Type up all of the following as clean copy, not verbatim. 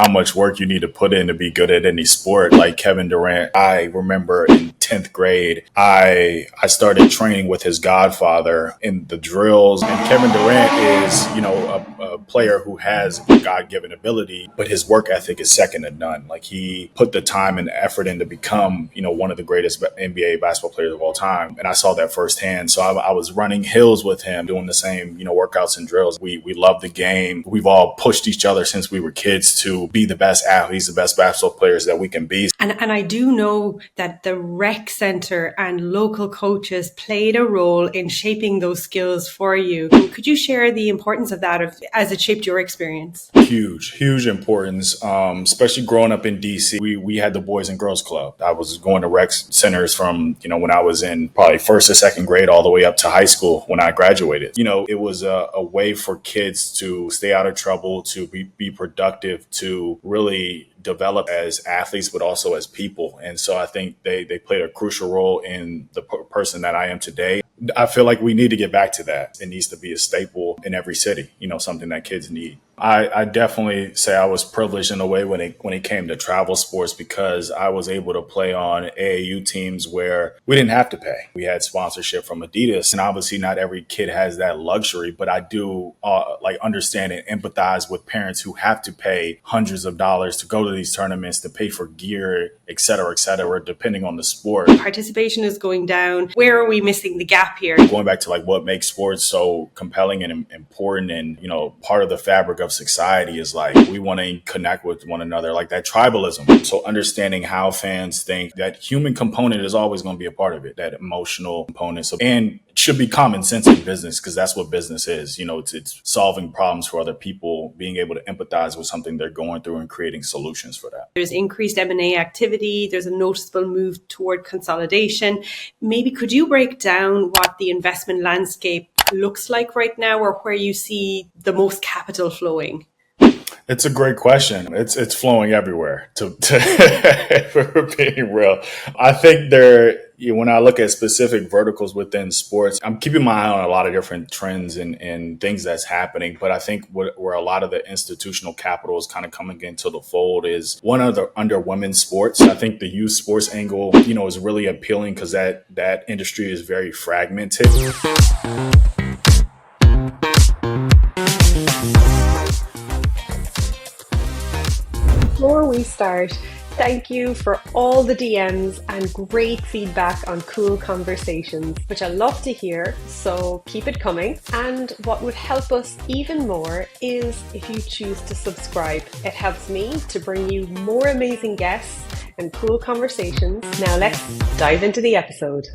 how much work you need to put in to be good at any sport. Like Kevin Durant, I remember in 10th grade, I started training with his godfather in the drills. And Kevin Durant is, a player who has God-given ability, but his work ethic is second to none. Like he put the time and effort in to become, one of the greatest NBA basketball players of all time. And I saw that firsthand. So I was running hills with him, doing the same, workouts and drills. We love the game. We've all pushed each other since we were kids to be the best athletes, the best basketball players that we can be. And I do know that the rec center and local coaches played a role in shaping those skills for you. Could you share the importance of that as it shaped your experience? Huge importance, especially growing up in DC. We had the Boys and Girls Club. I was going to rec centers from, when I was in probably first or second grade all the way up to high school when I graduated. It was a way for kids to stay out of trouble, to be productive, to really develop as athletes, but also as people. And so I think they played a crucial role in the person that I am today. I feel like we need to get back to that. It needs to be a staple in every city, something that kids need. I definitely say I was privileged in a way when it came to travel sports, because I was able to play on AAU teams where we didn't have to pay. We had sponsorship from Adidas, and obviously not every kid has that luxury, but I do understand and empathize with parents who have to pay hundreds of dollars to go to these tournaments, to pay for gear, et cetera, depending on the sport. Participation is going down. Where are we missing the gap here? Going back to what makes sports so compelling and important, and part of the fabric of society is we want to connect with one another, like that tribalism. So understanding how fans think, that human component is always going to be a part of it, that emotional component. And it should be common sense in business, because that's what business is. It's solving problems for other people, being able to empathize with something they're going through and creating solutions for that. There's increased M&A activity. There's a noticeable move toward consolidation. Maybe could you break down what the investment landscape looks like right now, or where you see the most capital flowing? It's a great question. It's flowing everywhere, to for being real. I think when I look at specific verticals within sports, I'm keeping my eye on a lot of different trends and things that's happening. But I think where a lot of the institutional capital is kind of coming into the fold is under women's sports. I think the youth sports angle, is really appealing, because that industry is very fragmented. Before we start, thank you for all the DMs and great feedback on Cool Conversations, which I love to hear, so keep it coming. And what would help us even more is if you choose to subscribe. It helps me to bring you more amazing guests and cool conversations. Now let's dive into the episode.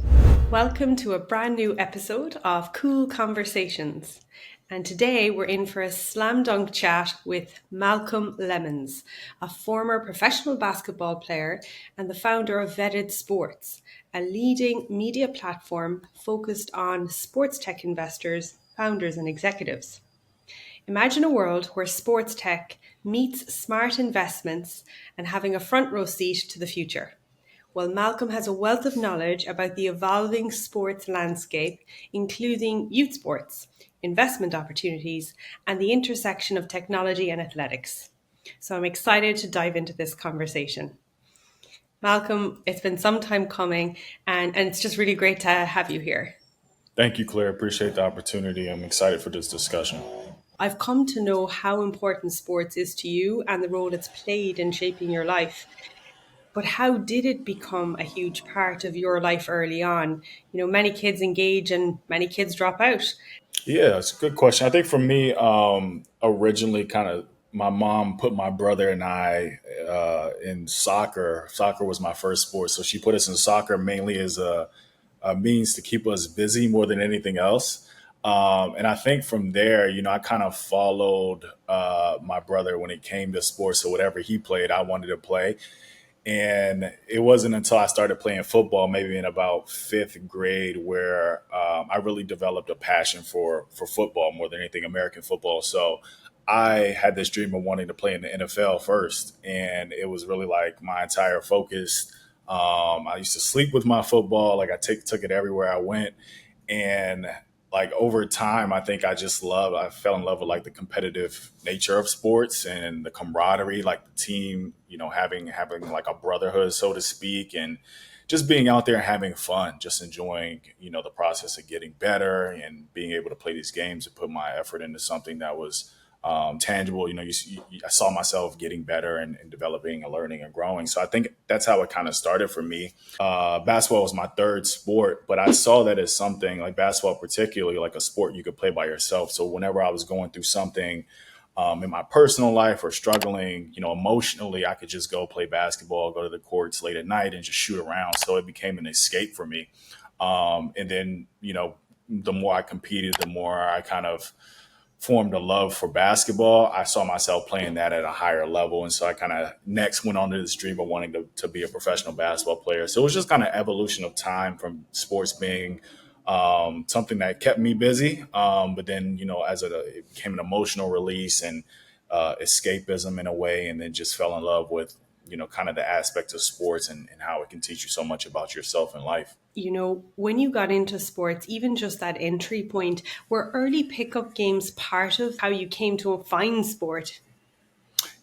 Welcome to a brand new episode of Cool Conversations. And today we're in for a slam dunk chat with Malcolm Lemons, a former professional basketball player and the founder of Vetted Sports, a leading media platform focused on sports tech investors, founders, and executives. Imagine a world where sports tech meets smart investments and having a front row seat to the future. Well, Malcolm has a wealth of knowledge about the evolving sports landscape, including youth sports, investment opportunities, and the intersection of technology and athletics. So I'm excited to dive into this conversation. Malcolm, it's been some time coming, and it's just really great to have you here. Thank you, Claire. Appreciate the opportunity. I'm excited for this discussion. I've come to know how important sports is to you and the role it's played in shaping your life. But how did it become a huge part of your life early on? Many kids engage and many kids drop out. Yeah, it's a good question. I think for me, originally kind of my mom put my brother and I in soccer. Soccer was my first sport. So she put us in soccer mainly as a means to keep us busy more than anything else. And I think from there, I kind of followed my brother when it came to sports. So whatever he played, I wanted to play. And it wasn't until I started playing football, maybe in about fifth grade, where I really developed a passion for football more than anything, American football. So I had this dream of wanting to play in the NFL first. And it was really like my entire focus. I used to sleep with my football. Like I took it everywhere I went. And like over time, I think I fell in love with like the competitive nature of sports and the camaraderie, like the team, having like a brotherhood, so to speak, and just being out there and having fun, just enjoying, the process of getting better and being able to play these games and put my effort into something that was tangible. I saw myself getting better and developing and learning and growing. So I think that's how it kind of started for me. Basketball was my third sport, but I saw that as something like basketball, particularly like a sport you could play by yourself. So whenever I was going through something in my personal life or struggling, emotionally, I could just go play basketball, go to the courts late at night and just shoot around. So it became an escape for me. And then, the more I competed, the more I kind of formed a love for basketball. I saw myself playing that at a higher level. And so I kind of next went on to this dream of wanting to be a professional basketball player. So it was just kind of evolution of time from sports being something that kept me busy. But then, it became an emotional release and escapism in a way, and then just fell in love with, kind of the aspect of sports and how it can teach you so much about yourself and life. When you got into sports, even just that entry point, were early pickup games part of how you came to find sport?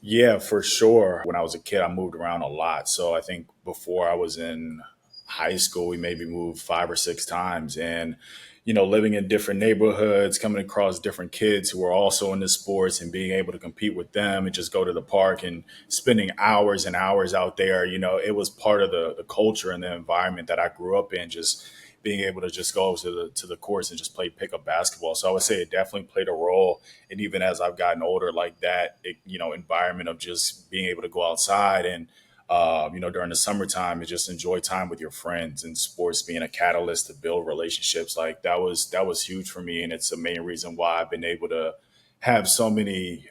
Yeah, for sure. When I was a kid, I moved around a lot. So I think before I was in high school, we maybe moved 5 or 6 times. And, living in different neighborhoods, coming across different kids who were also into sports and being able to compete with them and just go to the park and spending hours and hours out there, it was part of the culture and the environment that I grew up in, just being able to just go to the courts and just play pickup basketball. So I would say it definitely played a role. And even as I've gotten older, like that, environment of just being able to go outside and during the summertime and just enjoy time with your friends, and sports being a catalyst to build relationships. Like that was huge for me, and it's the main reason why I've been able to have so many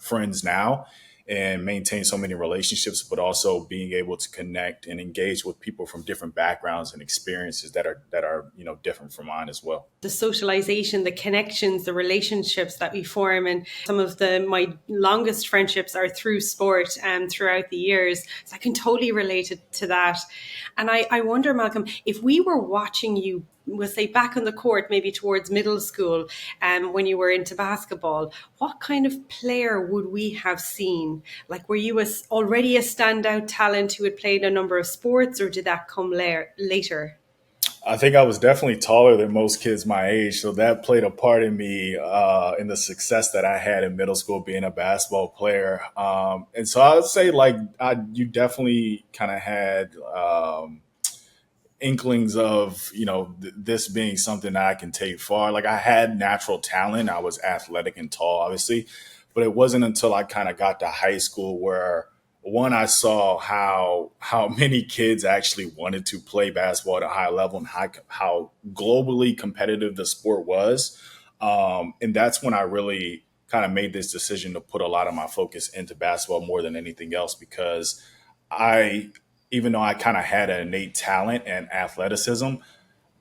friends now and maintain so many relationships, but also being able to connect and engage with people from different backgrounds and experiences that are different from mine as well. The socialization, the connections, the relationships that we form, and some of my longest friendships are through sport and throughout the years. So I can totally relate to that. And I wonder, Malcolm, if we were watching you, we'll say back on the court, maybe towards middle school, when you were into basketball, what kind of player would we have seen? Like, were you already a standout talent who had played a number of sports, or did that come later? I think I was definitely taller than most kids my age, so that played a part in me in the success that I had in middle school being a basketball player. And so I would say, like, you definitely kind of had inklings of this being something that I can take far. Like I had natural talent, I was athletic and tall, obviously, but it wasn't until I kind of got to high school where one I saw how many kids actually wanted to play basketball at a high level and how globally competitive the sport was, and that's when I really kind of made this decision to put a lot of my focus into basketball more than anything else because I even though I kind of had an innate talent and athleticism,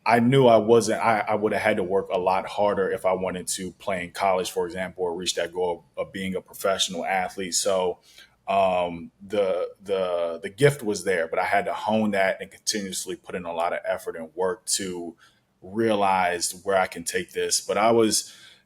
I knew I wasn't. I would have had to work a lot harder if I wanted to play in college, for example, or reach that goal of being a professional athlete. So the gift was there, but I had to hone that and continuously put in a lot of effort and work to realize where I can take this. But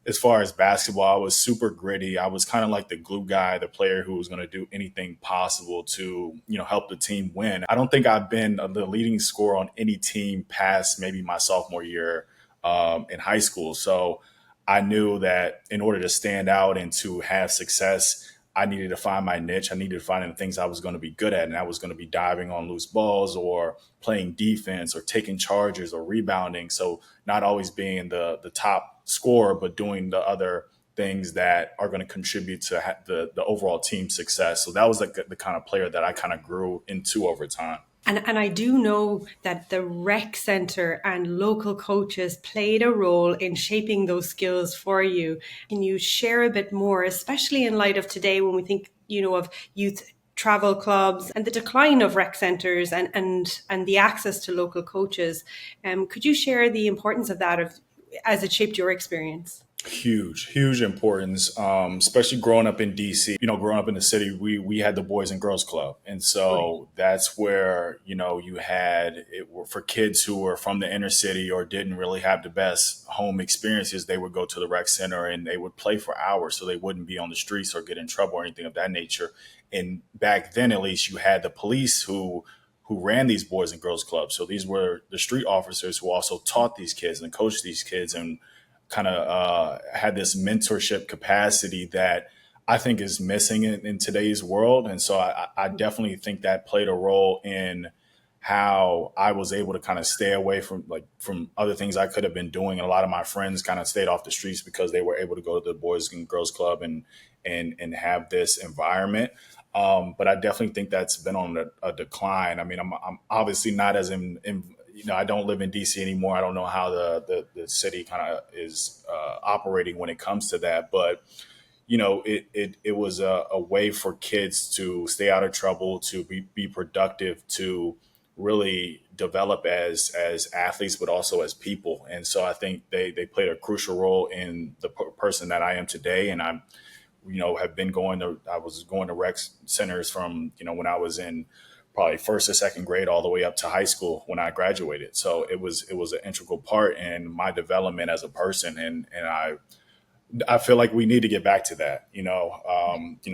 as far as basketball, I was super gritty. I was kind of like the glue guy, the player who was going to do anything possible to, help the team win. I don't think I've been the leading scorer on any team past maybe my sophomore year in high school. So I knew that in order to stand out and to have success, I needed to find my niche. I needed to find the things I was going to be good at. And I was going to be diving on loose balls or playing defense or taking charges or rebounding. So not always being the top scorer, but doing the other things that are going to contribute to the overall team success. So that was like the kind of player that I kind of grew into over time. And I do know that the rec center and local coaches played a role in shaping those skills for you. Can you share a bit more, especially in light of today when we think, of youth travel clubs and the decline of rec centers and the access to local coaches? Could you share the importance of that as it shaped your experience? Huge importance, especially growing up in DC. Growing up in the city, we had the Boys and Girls Club, and Okay. so that's where you had it for kids who were from the inner city or didn't really have the best home experiences. They would go to the rec center and they would play for hours, so they wouldn't be on the streets or get in trouble or anything of that nature. And back then, at least, you had the police who ran these Boys and Girls Clubs. So these were the street officers who also taught these kids and coached these kids and kind of had this mentorship capacity that I think is missing in today's world. And so I definitely think that played a role in how I was able to kind of stay away from other things I could have been doing. And a lot of my friends kind of stayed off the streets because they were able to go to the Boys and Girls Club and have this environment. But I definitely think that's been on a decline. I mean, I'm obviously not as I don't live in DC anymore. I don't know how the city kind of is operating when it comes to that. But, it was a way for kids to stay out of trouble, to be productive, to really develop as athletes, but also as people. And so I think they played a crucial role in the person that I am today. And I was going to rec centers from, when I was in probably first or second grade all the way up to high school when I graduated. So it was an integral part in my development as a person. And I feel like we need to get back to that. I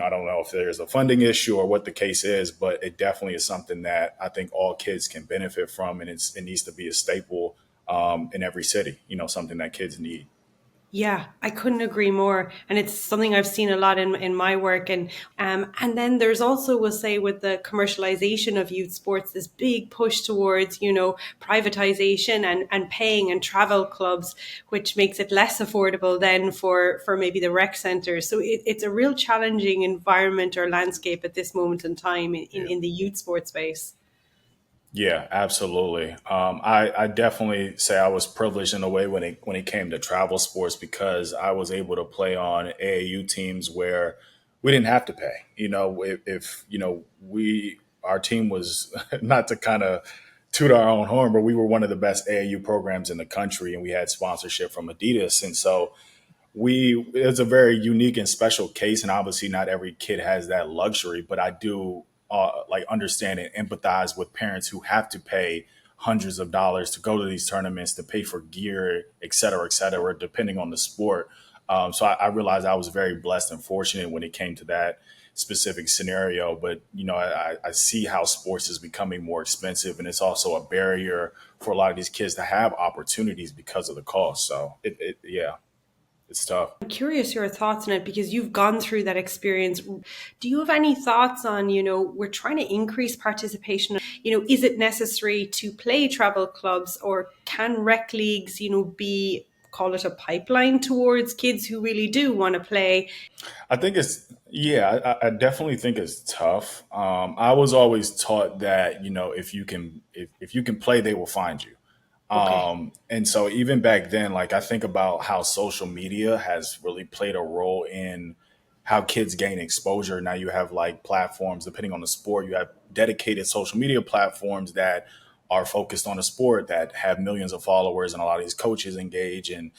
don't know if there's a funding issue or what the case is, but it definitely is something that I think all kids can benefit from. And it needs to be a staple in every city, something that kids need. Yeah, I couldn't agree more. And it's something I've seen a lot in my work. And then there's also, we'll say, with the commercialization of youth sports, this big push towards, privatization and paying and travel clubs, which makes it less affordable then for maybe the rec centers. So it's a real challenging environment or landscape at this moment in time in the youth sports space. Yeah, absolutely. I definitely say I was privileged in a way when it came to travel sports because I was able to play on AAU teams where we didn't have to pay. If we our team was not to kind of toot our own horn, but we were one of the best AAU programs in the country, and we had sponsorship from Adidas, and so it's a very unique and special case, and obviously not every kid has that luxury, but I do like understand and empathize with parents who have to pay hundreds of dollars to go to these tournaments, to pay for gear, et cetera, depending on the sport. So I realized I was very blessed and fortunate when it came to that specific scenario. But I see how sports is becoming more expensive, and it's also a barrier for a lot of these kids to have opportunities because of the cost. So yeah, it's tough. I'm curious your thoughts on it because you've gone through that experience. Do you have any thoughts on, we're trying to increase participation? Is it necessary to play travel clubs or can rec leagues, be, call it a pipeline towards kids who really do want to play? I think yeah, I definitely think it's tough. I was always taught that, if you can play, they will find you. Okay. And so even back then, like I think about how social media has really played a role in how kids gain exposure. Now you have like platforms, depending on the sport, you have dedicated social media platforms that are focused on a sport that have millions of followers, and a lot of these coaches engage. And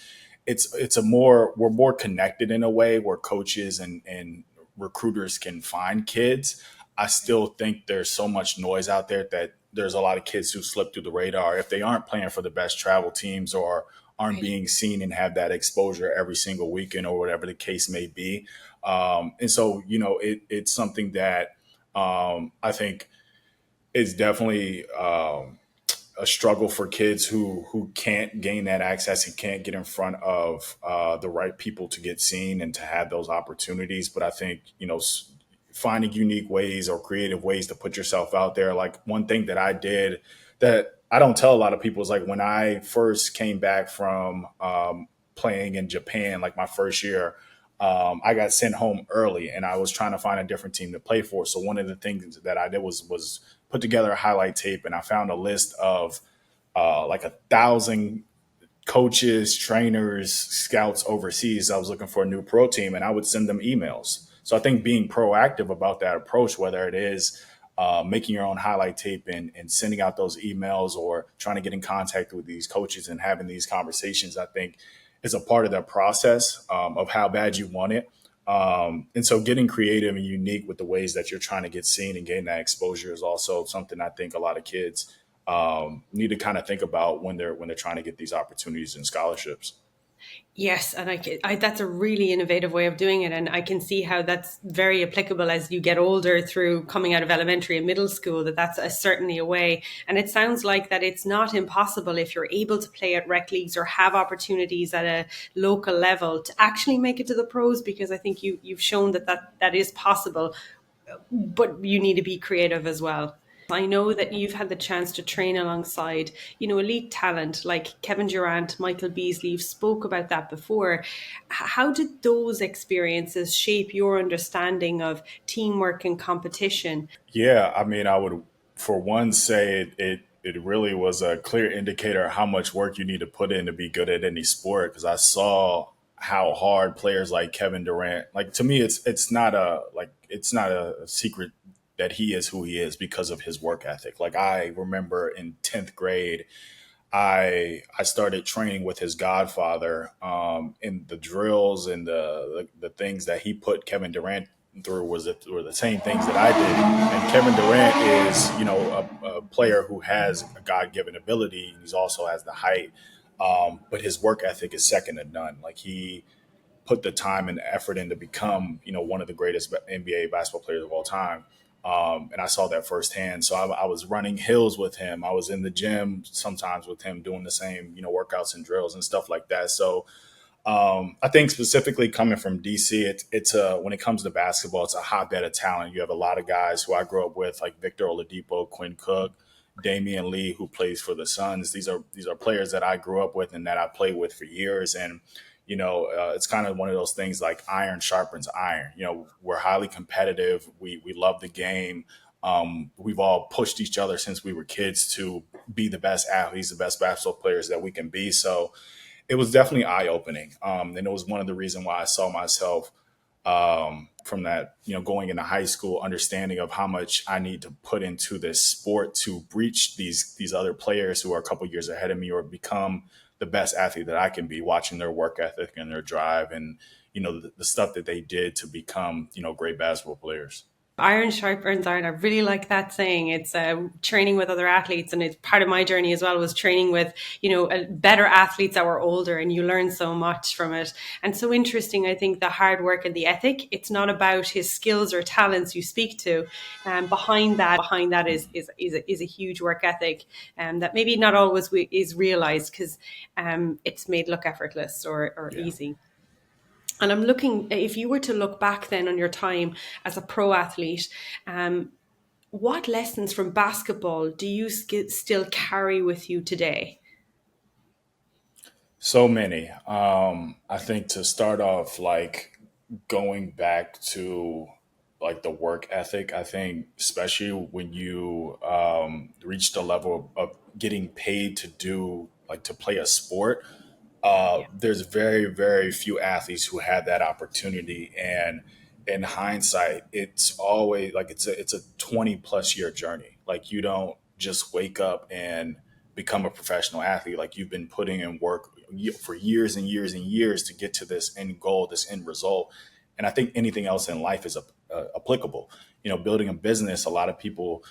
we're more connected in a way where coaches and recruiters can find kids. I still think there's so much noise out there that there's a lot of kids who slip through the radar if they aren't playing for the best travel teams or aren't Right. being seen and have that exposure every single weekend or whatever the case may be. And so, it's something that I think is definitely a struggle for kids who can't gain that access and can't get in front of the right people to get seen and to have those opportunities. But I think finding unique ways or creative ways to put yourself out there. Like one thing that I did that I don't tell a lot of people is like when I first came back from playing in Japan, like my first year. I got sent home early, and I was trying to find a different team to play for. So one of the things that I did was put together a highlight tape, and I found a list of like 1,000 coaches, trainers, scouts overseas. I was looking for a new pro team, and I would send them emails. So I think being proactive about that approach, whether it is making your own highlight tape and sending out those emails or trying to get in contact with these coaches and having these conversations, I think is a part of that process of how bad you want it. And so getting creative and unique with the ways that you're trying to get seen and gain that exposure is also something I think a lot of kids need to kind of think about when they're trying to get these opportunities and scholarships. Yes, and that's a really innovative way of doing it, and I can see how that's very applicable as you get older through coming out of elementary and middle school. That's certainly a way, and it sounds like that it's not impossible if you're able to play at rec leagues or have opportunities at a local level to actually make it to the pros. Because I think you've shown that is possible, but you need to be creative as well. I know that you've had the chance to train alongside, elite talent like Kevin Durant, Michael Beasley. You've spoke about that before. How did those experiences shape your understanding of teamwork and competition? Yeah, I mean, I would, for one, say it really was a clear indicator of how much work you need to put in to be good at any sport. Because I saw how hard players like Kevin Durant, like to me, it's not a secret that he is who he is because of his work ethic. Like I remember in 10th grade, I started training with his godfather in the drills and the things that he put Kevin Durant through were the same things that I did. And Kevin Durant is a player who has a God given ability. He's also has the height, but his work ethic is second to none. Like he put the time and effort in to become, one of the greatest NBA basketball players of all time. And I saw that firsthand. So I was running hills with him. I was in the gym sometimes with him doing the same, workouts and drills and stuff like that. So I think specifically coming from DC, it's when it comes to basketball, it's a hotbed of talent. You have a lot of guys who I grew up with, like Victor Oladipo, Quinn Cook, Damian Lee, who plays for the Suns. These are players that I grew up with and that I played with for years. And it's kind of one of those things like iron sharpens iron. We're highly competitive. We love the game. We've all pushed each other since we were kids to be the best athletes, the best basketball players that we can be. So it was definitely eye opening. And it was one of the reasons why I saw myself from that, going into high school, understanding of how much I need to put into this sport to reach these other players who are a couple years ahead of me or become the best athlete that I can be, watching their work ethic and their drive and, the stuff that they did to become, great basketball players. Iron sharpens iron. I really like that saying. It's training with other athletes, and it's part of my journey as well. Was training with better athletes that were older, and you learn so much from it. And so interesting. I think the hard work and the ethic. It's not about his skills or talents you speak to. Behind that is a huge work ethic, and that maybe not always is realized because it's made look effortless or Yeah. easy. And I'm looking, if you were to look back then on your time as a pro athlete, what lessons from basketball do you still carry with you today? So many. I think to start off, like going back to like the work ethic, I think especially when you reach the level of getting paid to do like to play a sport, Yeah. there's very, very few athletes who have that opportunity. And in hindsight, it's always like it's a 20+ year journey. Like you don't just wake up and become a professional athlete. Like you've been putting in work for years and years and years to get to this end goal, this end result. And I think anything else in life is applicable. Building a business, a lot of people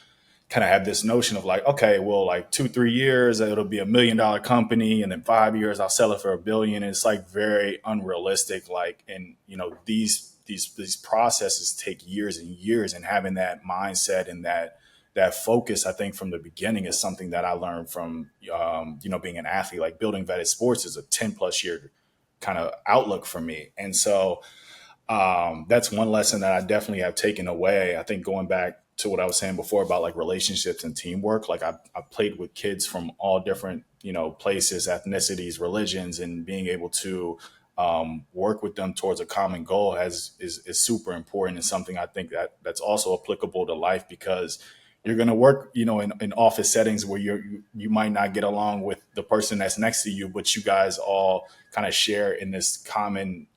kind of have this notion of like, okay, well, like 2, 3 years, it'll be $1 million company. And then 5 years, I'll sell it for $1 billion. And it's like very unrealistic. Like, and these processes take years and years, and having that mindset and that focus, I think from the beginning is something that I learned from, being an athlete. Like building vetted sports is a 10+ year kind of outlook for me. And so that's one lesson that I definitely have taken away. I think going back to what I was saying before about like relationships and teamwork, like I played with kids from all different, places, ethnicities, religions, and being able to work with them towards a common goal is super important, and something I think that's also applicable to life, because you're going to work, in office settings where you might not get along with the person that's next to you, but you guys all kind of share in this common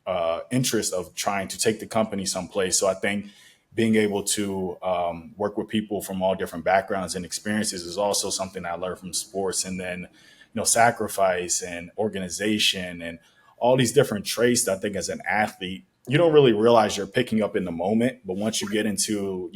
interest of trying to take the company someplace. So I think being able to work with people from all different backgrounds and experiences is also something I learned from sports. And then, sacrifice and organization and all these different traits that I think as an athlete, you don't really realize you're picking up in the moment. But once you get into,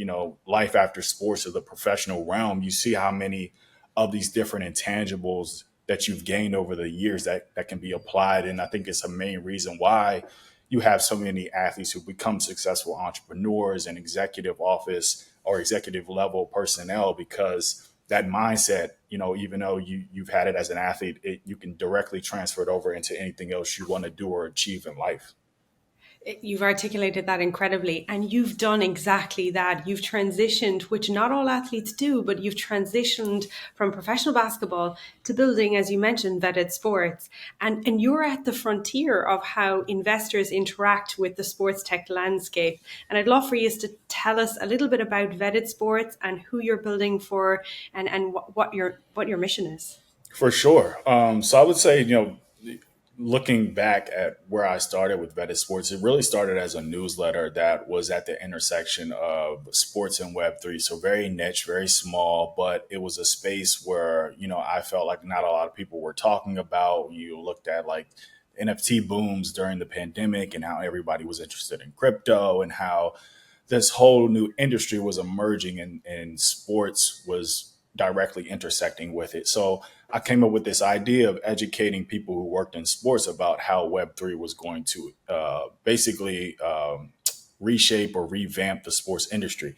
life after sports or the professional realm, you see how many of these different intangibles that you've gained over the years that can be applied. And I think it's a main reason why you have so many athletes who become successful entrepreneurs and executive office or executive level personnel, because that mindset, even though you've had it as an athlete, you can directly transfer it over into anything else you want to do or achieve in life. You've articulated that incredibly, and you've done exactly that. You've transitioned, which not all athletes do, but you've transitioned from professional basketball to building, as you mentioned, vetted sports. And you're at the frontier of how investors interact with the sports tech landscape. And I'd love for you to tell us a little bit about vetted sports and who you're building for, and what your mission is. For sure. So I would say, looking back at where I started with Vetted Sports, it really started as a newsletter that was at the intersection of sports and Web3. So very niche, very small, but it was a space where, I felt like not a lot of people were talking about. You looked at like NFT booms during the pandemic and how everybody was interested in crypto and how this whole new industry was emerging, and sports was directly intersecting with it. So I came up with this idea of educating people who worked in sports about how Web3 was going to basically reshape or revamp the sports industry.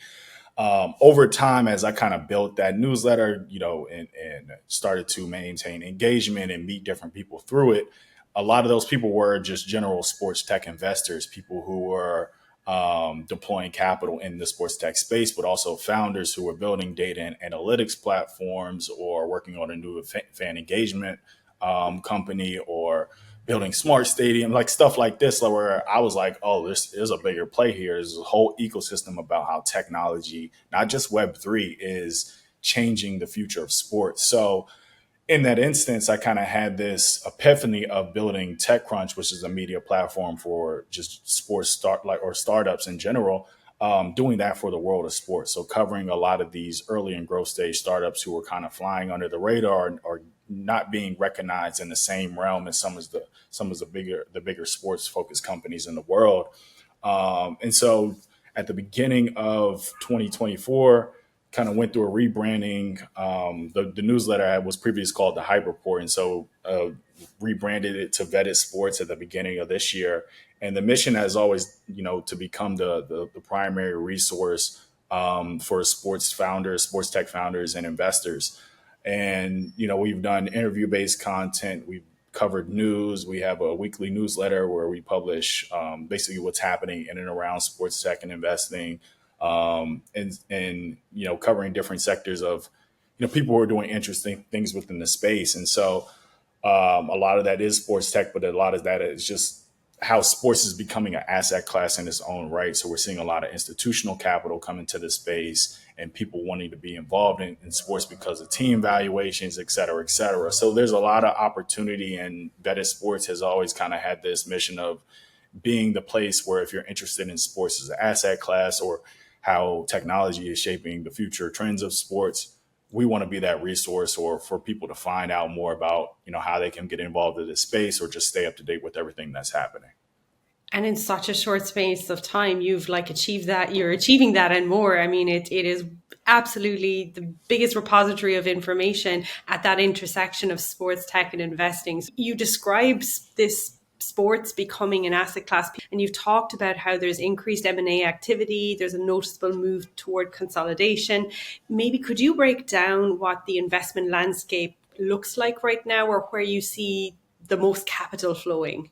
Over time, as I kind of built that newsletter, and started to maintain engagement and meet different people through it, a lot of those people were just general sports tech investors, people who were deploying capital in the sports tech space, but also founders who were building data and analytics platforms or working on a new fan engagement company or building smart stadium, like stuff like this, where I was like, oh, there's a bigger play here. There's a whole ecosystem about how technology, not just Web3, is changing the future of sports. So in that instance, I kind of had this epiphany of building TechCrunch, which is a media platform for just sports or startups in general, doing that for the world of sports. So covering a lot of these early and growth stage startups who were kind of flying under the radar or not being recognized in the same realm as some of the bigger sports focused companies in the world. And so at the beginning of 2024, kind of went through a rebranding. The newsletter was previously called the Hype Report, and so rebranded it to Vetted Sports at the beginning of this year. And the mission has always, to become the primary resource for sports founders, sports tech founders, and investors. And we've done interview-based content. We've covered news. We have a weekly newsletter where we publish basically what's happening in and around sports tech and investing, and covering different sectors of people who are doing interesting things within the space. And so a lot of that is sports tech, but a lot of that is just how sports is becoming an asset class in its own right. So we're seeing a lot of institutional capital come into the space and people wanting to be involved in sports because of team valuations, et cetera, et cetera. So there's a lot of opportunity, and Vetted Sports has always kind of had this mission of being the place where if you're interested in sports as an asset class or how technology is shaping the future trends of sports, we want to be that resource or for people to find out more about, how they can get involved in this space or just stay up to date with everything that's happening. And in such a short space of time, you've achieved that. You're achieving that and more. I mean, it is absolutely the biggest repository of information at that intersection of sports tech and investing. So you describe this sports becoming an asset class, and you've talked about how there's increased M&A activity, there's a noticeable move toward consolidation. Maybe could you break down what the investment landscape looks like right now, or where you see the most capital flowing?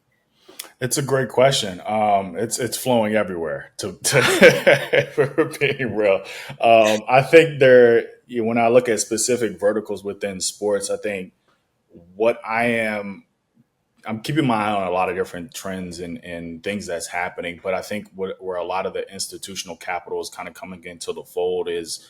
It's a great question. It's flowing everywhere. For being real, I think when I look at specific verticals within sports, I think what I'm keeping my eye on a lot of different trends and things that's happening. But I think where a lot of the institutional capital is kind of coming into the fold is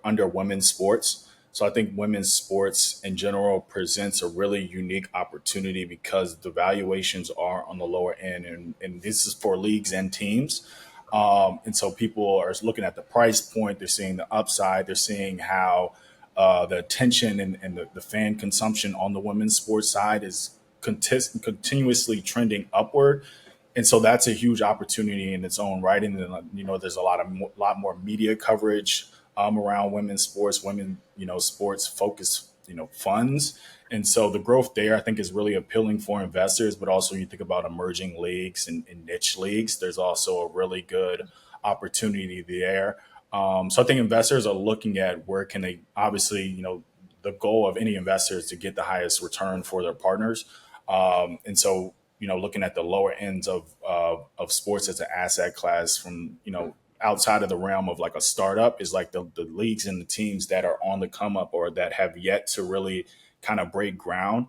under women's sports. So I think women's sports in general presents a really unique opportunity because the valuations are on the lower end, and this is for leagues and teams. And so people are looking at the price point, they're seeing the upside, they're seeing how the attention and the fan consumption on the women's sports side is continuously trending upward. And so that's a huge opportunity in its own right. And then, there's a lot more media coverage around women's sports, sports focused, funds. And so the growth there, I think, is really appealing for investors. But also, you think about emerging leagues and niche leagues. There's also a really good opportunity there. So I think investors are looking at where can they, obviously, the goal of any investor is to get the highest return for their partners. And so, looking at the lower ends of sports as an asset class from, outside of the realm of like a startup is like the leagues and the teams that are on the come up or that have yet to really kind of break ground.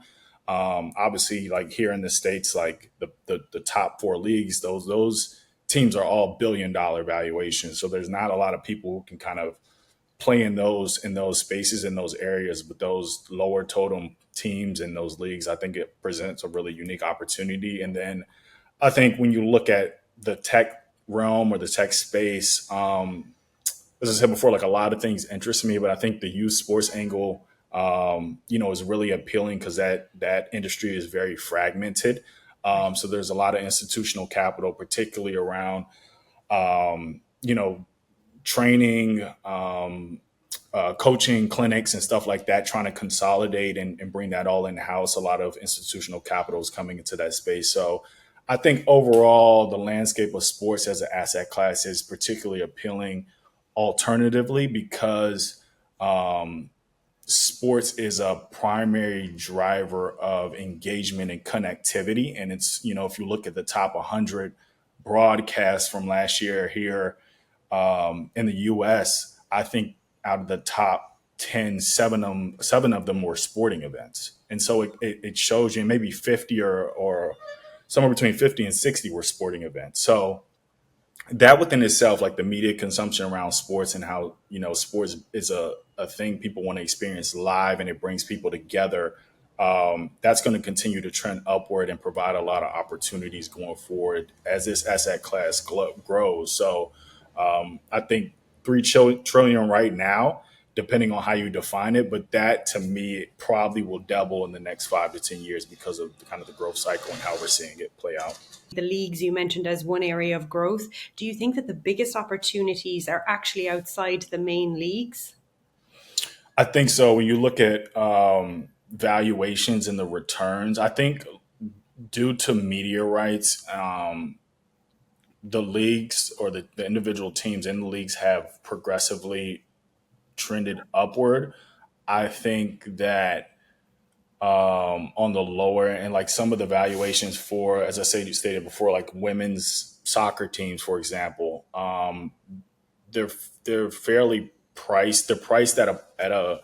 Obviously, like here in the States, like the top four leagues, those teams are all $1 billion valuations. So there's not a lot of people who can kind of play in those spaces, in those areas. But those lower totem teams in those leagues, I think it presents a really unique opportunity. And then I think when you look at the tech realm or the tech space, as I said before, like a lot of things interest me, but I think the youth sports angle, is really appealing because that industry is very fragmented. So there's a lot of institutional capital, particularly around, training, coaching clinics and stuff like that, trying to consolidate and bring that all in house. A lot of institutional capital is coming into that space. So I think overall, the landscape of sports as an asset class is particularly appealing alternatively because sports is a primary driver of engagement and connectivity. And it's, if you look at the top 100 broadcasts from last year here in the US, I think out of the top 10, seven of them were sporting events. And so it shows you maybe 50 or somewhere between 50 and 60 were sporting events. So that within itself, like the media consumption around sports and how, sports is a thing people want to experience live and it brings people together. That's going to continue to trend upward and provide a lot of opportunities going forward as this asset class grows. So I think $3 trillion right now, depending on how you define it, but that to me probably will double in the next 5 to 10 years because of kind of the growth cycle and how we're seeing it play out. The leagues you mentioned as one area of growth. Do you think that the biggest opportunities are actually outside the main leagues? I think so. When you look at valuations and the returns, I think due to media rights, the leagues or the individual teams in the leagues have progressively trended upward. I think that on the lower and like some of the valuations for, as I stated before, like women's soccer teams, for example, they're fairly priced. They're priced at a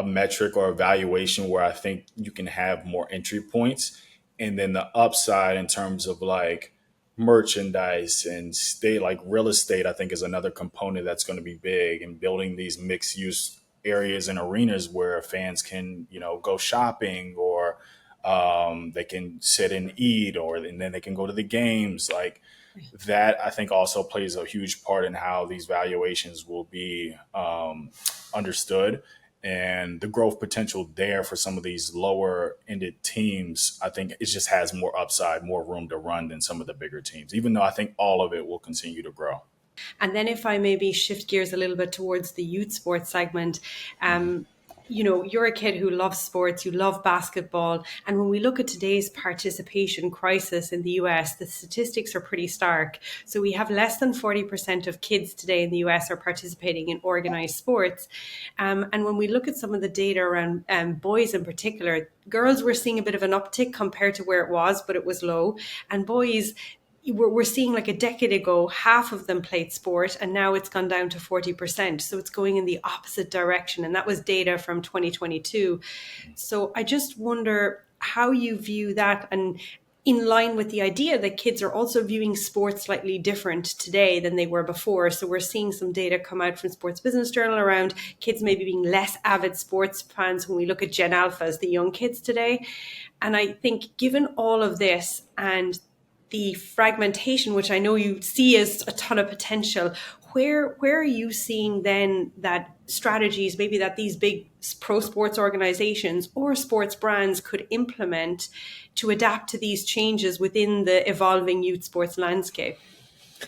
metric or a valuation where I think you can have more entry points, and then the upside in terms of like merchandise and state, like real estate, I think is another component that's going to be big, and building these mixed use areas and arenas where fans can, go shopping or they can sit and eat, and then they can go to the games. Like that, I think also plays a huge part in how these valuations will be understood. And the growth potential there for some of these lower ended teams, I think it just has more upside, more room to run than some of the bigger teams, even though I think all of it will continue to grow. And then if I maybe shift gears a little bit towards the youth sports segment, you're a kid who loves sports, you love basketball. And when we look at today's participation crisis in the US, the statistics are pretty stark. So we have less than 40% of kids today in the US are participating in organized sports. And when we look at some of the data around boys in particular, girls were seeing a bit of an uptick compared to where it was, but it was low. And boys, we're seeing like a decade ago, half of them played sport, and now it's gone down to 40%. So it's going in the opposite direction. And that was data from 2022. So I just wonder how you view that, and in line with the idea that kids are also viewing sports slightly different today than they were before. So we're seeing some data come out from Sports Business Journal around kids maybe being less avid sports fans when we look at Gen Alphas, the young kids today. And I think given all of this and the fragmentation, which I know you see as a ton of potential, Where are you seeing then that strategies, maybe that these big pro sports organizations or sports brands could implement to adapt to these changes within the evolving youth sports landscape?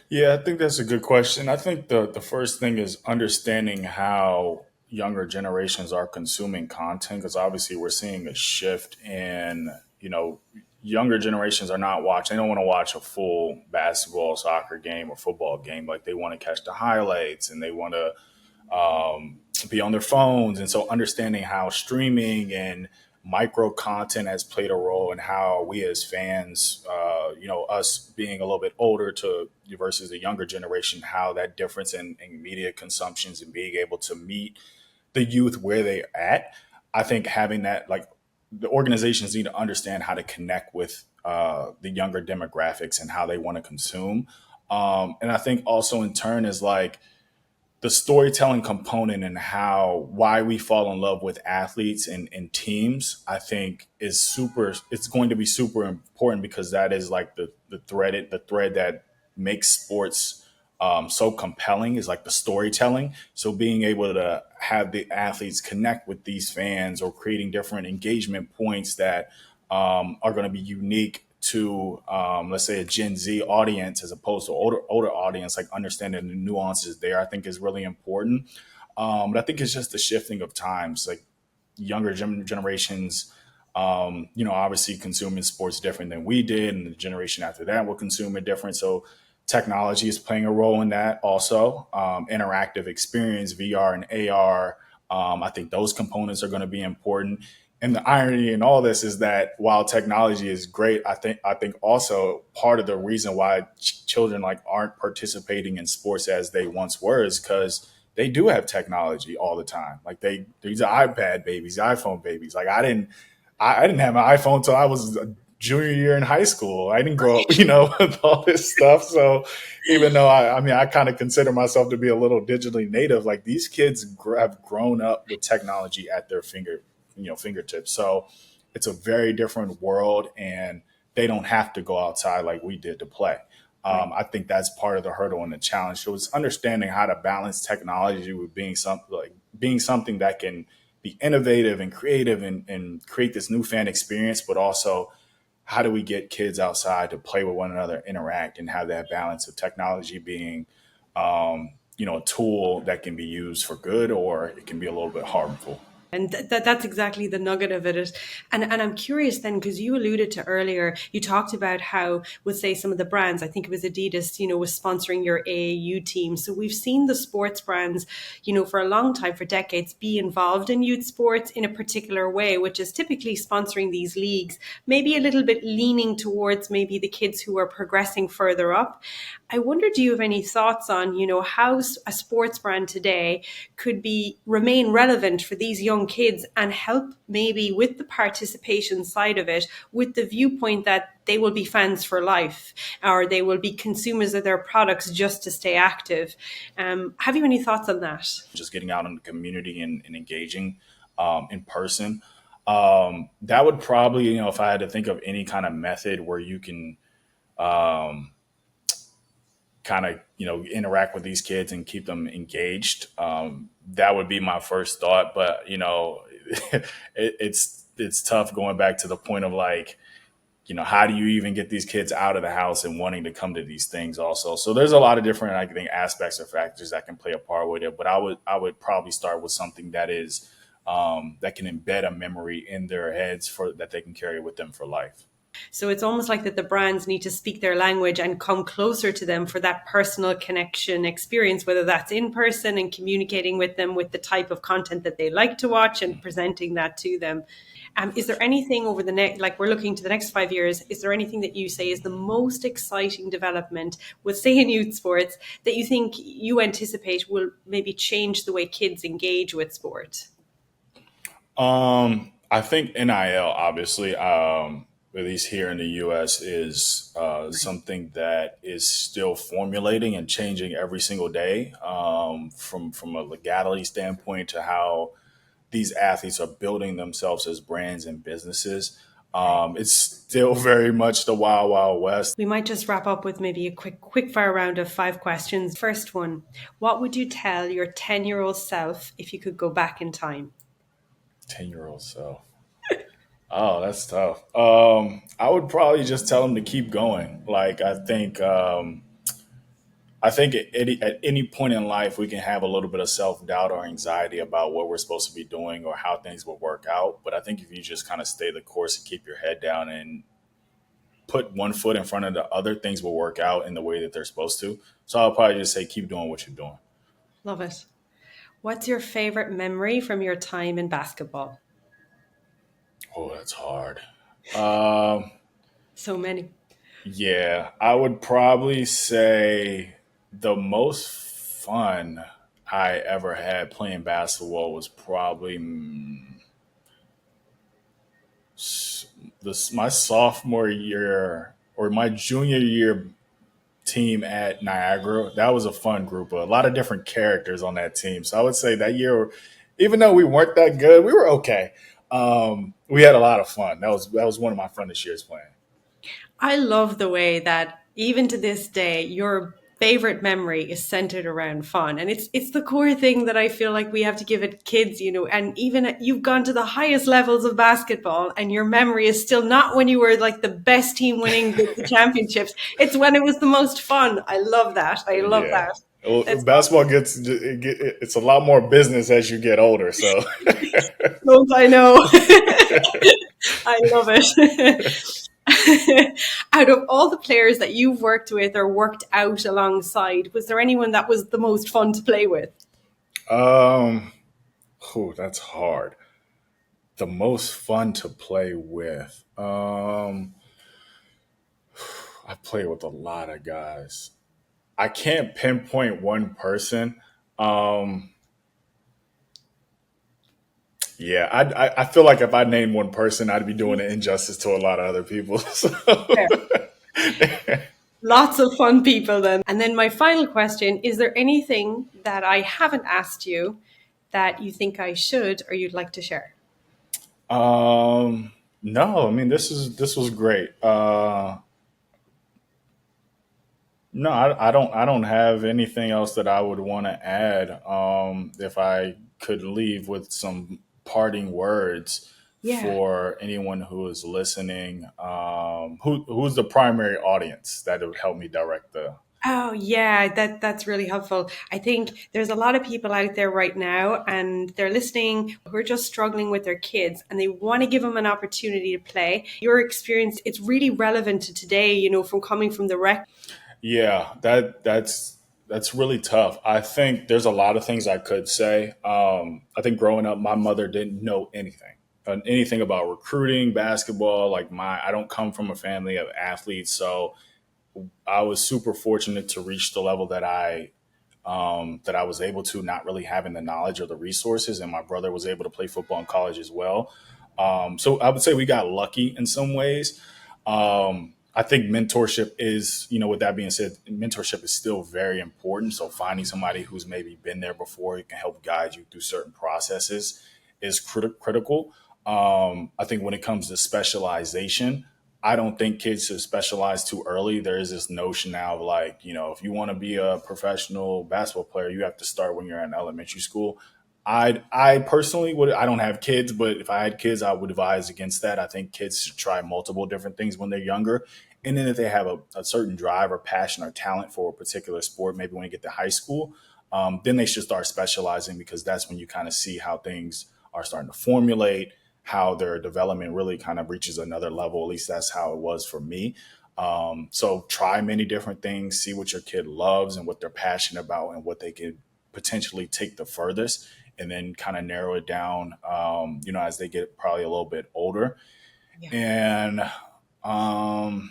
Yeah, I think that's a good question. I think the first thing is understanding how younger generations are consuming content, because obviously we're seeing a shift in, younger generations are not watching, they don't want to watch a full basketball, soccer game or football game. Like they want to catch the highlights and they want to be on their phones. And so understanding how streaming and micro content has played a role in how we as fans, us being a little bit older to versus the younger generation, how that difference in media consumptions and being able to meet the youth where they're at. I think having that, like, the organizations need to understand how to connect with the younger demographics and how they want to consume. And I think also in turn is like, the storytelling component and how why we fall in love with athletes and teams, I think is super, it's going to be super important, because that is like the thread that makes sports so compelling, is like the storytelling. So being able to have the athletes connect with these fans, or creating different engagement points that are going to be unique to, let's say, a Gen Z audience as opposed to older audience, like understanding the nuances there, I think is really important. But I think it's just the shifting of times, like younger generations, obviously consuming sports different than we did, and the generation after that will consume it different. So technology is playing a role in that also. Interactive experience, VR and AR. I think those components are going to be important. And the irony in all this is that while technology is great, I think also part of the reason why children like aren't participating in sports as they once were is because they do have technology all the time. Like these are iPad babies, iPhone babies. Like I didn't have an iPhone till I was a junior year in high school. I didn't grow up, with all this stuff. So even though I kind of consider myself to be a little digitally native, like these kids have grown up with technology at their fingertips. So it's a very different world, and they don't have to go outside like we did to play. Right. I think that's part of the hurdle and the challenge. So it's understanding how to balance technology with being something that can be innovative and creative, and create this new fan experience, but also how do we get kids outside to play with one another, interact, and have that balance of technology being, a tool that can be used for good, or it can be a little bit harmful. And that's exactly the nugget of it. And I'm curious then, because you alluded to earlier, you talked about how, with say, some of the brands, I think it was Adidas, was sponsoring your AAU team. So we've seen the sports brands, for a long time, for decades, be involved in youth sports in a particular way, which is typically sponsoring these leagues, maybe a little bit leaning towards maybe the kids who are progressing further up. I wonder, do you have any thoughts on, how a sports brand today could remain relevant for these young kids and help maybe with the participation side of it, with the viewpoint that they will be fans for life, or they will be consumers of their products just to stay active. Have you any thoughts on that? Just getting out in the community and engaging in person. That would probably, if I had to think of any kind of method where you can um, kind of, interact with these kids and keep them engaged, that would be my first thought. But, it's tough going back to the point of like, how do you even get these kids out of the house and wanting to come to these things also? So there's a lot of different, I think, aspects or factors that can play a part with it. But I would probably start with something that is that can embed a memory in their heads for that they can carry with them for life. So it's almost like that the brands need to speak their language and come closer to them for that personal connection experience, whether that's in person and communicating with them with the type of content that they like to watch and presenting that to them. Is there anything over the next, like we're looking to the next 5 years, is there anything that you say is the most exciting development with, say, in youth sports that you think you anticipate will maybe change the way kids engage with sport? I think NIL, obviously, at least here in the U.S., is something that is still formulating and changing every single day, from a legality standpoint to how these athletes are building themselves as brands and businesses. It's still very much the wild, wild west. We might just wrap up with maybe a quick fire round of 5 questions. First one, what would you tell your 10-year-old self if you could go back in time? 10-year-old self. Oh, that's tough. I would probably just tell him to keep going. Like I think at any point in life we can have a little bit of self doubt or anxiety about what we're supposed to be doing or how things will work out. But I think if you just kind of stay the course and keep your head down and put one foot in front of the other, things will work out in the way that they're supposed to. So I'll probably just say keep doing what you're doing. Love it. What's your favorite memory from your time in basketball? Oh, that's hard. Um, So many. yeah, I would probably say the most fun I ever had playing basketball was probably my sophomore year or my junior year team at Niagara. That was a fun group, a lot of different characters on that team. So I would say that year, even though we weren't that good, we were okay. We had a lot of fun. That was one of my funnest years playing. I love the way that even to this day, your favorite memory is centered around fun. And it's the core thing that I feel like we have to give it kids, and even you've gone to the highest levels of basketball and your memory is still not when you were like the best team winning the championships. It's when it was the most fun. I love that. I love Yeah. that. Well, That's basketball it's a lot more business as you get older. So don't I know. I love it. Out of all the players that you've worked with or worked out alongside, was there anyone that was the most fun to play with? um that's hard. The most fun to play with. I play with a lot of guys. I can't pinpoint one person. Um, yeah, I feel like if I named one person, I'd be doing an injustice to a lot of other people. So, Fair. Lots of fun people then. And then my final question, is there anything that I haven't asked you that you think I should or you'd like to share? no, I mean this was great. No, I don't have anything else that I would want to add. If I could leave with some parting words Yeah. for anyone who is listening, who's the primary audience that would help me direct the. Oh yeah, that's really helpful. I think there's a lot of people out there right now and they're listening who are just struggling with their kids and they want to give them an opportunity to play. Your experience, it's really relevant to today, from coming from the rec. Yeah, that's really tough. I think there's a lot of things I could say. I think growing up, my mother didn't know anything about recruiting, basketball. Like I don't come from a family of athletes, so I was super fortunate to reach the level that I was able to, not really having the knowledge or the resources. And my brother was able to play football in college as well. So I would say we got lucky in some ways. I think mentorship is, with that being said, mentorship is still very important. So finding somebody who's maybe been there before, who can help guide you through certain processes is critical. I think when it comes to specialization, I don't think kids should specialize too early. There is this notion now of like, if you want to be a professional basketball player, you have to start when you're in elementary school. I personally would. I don't have kids, but if I had kids, I would advise against that. I think kids should try multiple different things when they're younger, and then if they have a certain drive or passion or talent for a particular sport, maybe when you get to high school, then they should start specializing because that's when you kind of see how things are starting to formulate, how their development really kind of reaches another level. At least that's how it was for me. So try many different things, see what your kid loves and what they're passionate about and what they could potentially take the furthest, and then kind of narrow it down, as they get probably a little bit older. Yeah. And I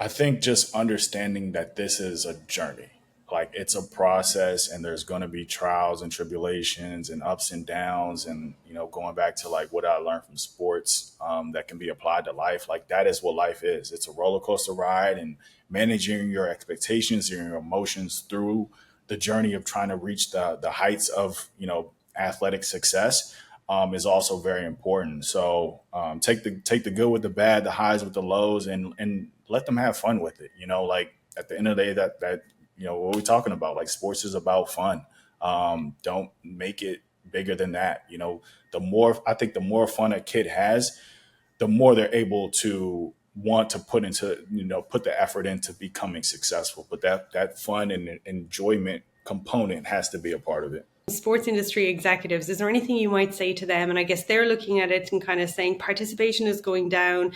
think just understanding that this is a journey, like it's a process, and there's going to be trials and tribulations and ups and downs. And, going back to like what I learned from sports that can be applied to life, like that is what life is. It's a roller coaster ride, and managing your expectations and your emotions through the journey of trying to reach the heights of, athletic success. is also very important. So take the good with the bad, the highs with the lows, and let them have fun with it. Like at the end of the day, that what we're talking about, like sports is about fun. Don't make it bigger than that. The more fun a kid has, the more they're able to want to put the effort into becoming successful. But that fun and enjoyment component has to be a part of it. Sports industry executives, is there anything you might say to them? And I guess they're looking at it and kind of saying participation is going down.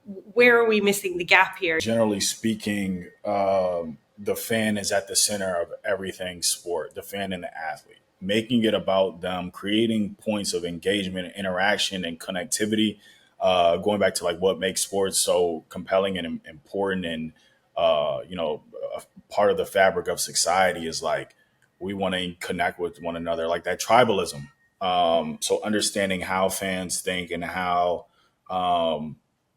Where are we missing the gap here? Generally speaking, the fan is at the center of everything sport, the fan and the athlete. Making it about them, creating points of engagement, interaction, and connectivity. Going back to like what makes sports so compelling and important, and a part of the fabric of society is like we want to connect with one another, like that tribalism. So understanding how fans think and how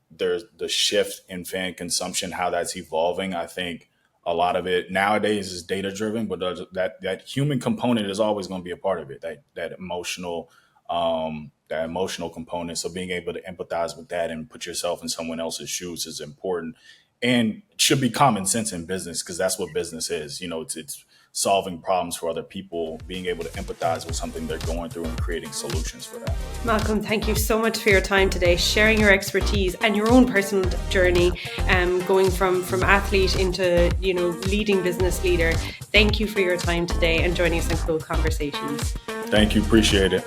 there's the shift in fan consumption, how that's evolving. I think a lot of it nowadays is data driven, but that human component is always going to be a part of it. That emotional component. So being able to empathize with that and put yourself in someone else's shoes is important, and should be common sense in business, because that's what business is. It's solving problems for other people, being able to empathize with something they're going through and creating solutions for that. Malcolm, thank you so much for your time today, sharing your expertise and your own personal journey, going from athlete into, leading business leader. Thank you for your time today and joining us in Cool Conversations. Thank you. Appreciate it.